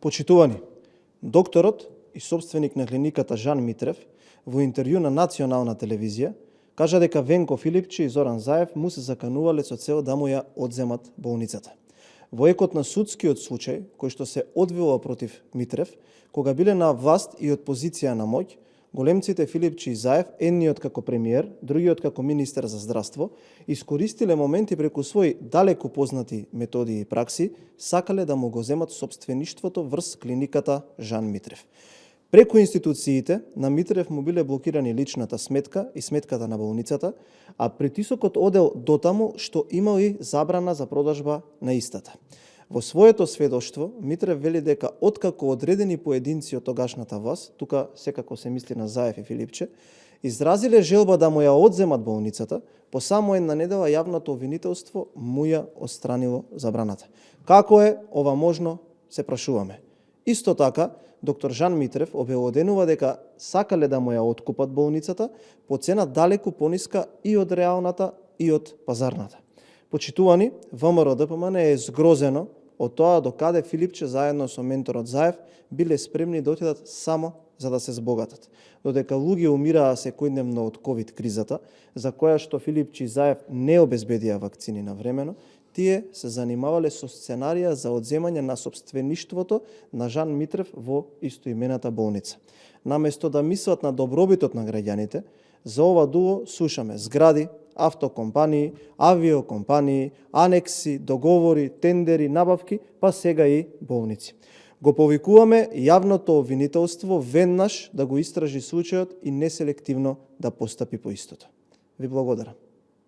Почитувани, докторот и собственик на клиниката Жан Митрев во интервју на национална телевизија кажа дека Венко Филипчи и Зоран Заев му се заканувале со цел да му ја одземат болницата. Во екот на судскиот случај, кој што се одвива против Митрев, кога биле на власт и од позиција на моќ, големците Филипчи и Заев, едниот како премиер, другиот како министер за здравство, искористиле моменти преку своји далеку познати методи и пракси, сакале да му го земат сопствеништвото врз клиниката Жан Митрев. Преку институциите на Митрев му биле блокирани личната сметка и сметката на болницата, а притисокот одел дотаму што имал и забрана за продажба на истата. Во своето сведоштво, Митрев вели дека откако одредени поединци од тогашната власт, тука секако се мисли на Заев и Филипче, изразиле желба да му ја одземат болницата, по само една недела јавното обвинителство му ја отстранило забраната. Како е ова можно, се прашуваме. Исто така, доктор Жан Митрев обелоденува дека сакале да му ја откупат болницата по цена далеку пониска и од реалната и од пазарната. Почитувани, ВМРО-ДПМН е згрозено од тоа докаде Филипче заедно со менторот Заев биле спремни да отидат само за да се збогатат. Додека луѓе умираа секојдневно од ковид кризата, за која што Филипче и Заев не обезбедија вакцини навремено, тие се занимавале со сценарија за одземање на сопствеништвото на Жан Митрев во истоимената болница. Наместо да мислат на добробитот на граѓаните, за ова дуо слушаме згради, автокомпании, авиокомпании, анекси, договори, тендери, набавки, па сега и болници. Го повикуваме јавното обвинителство веднаш да го истражи случајот и неселективно да постапи по истото. Ви благодарам.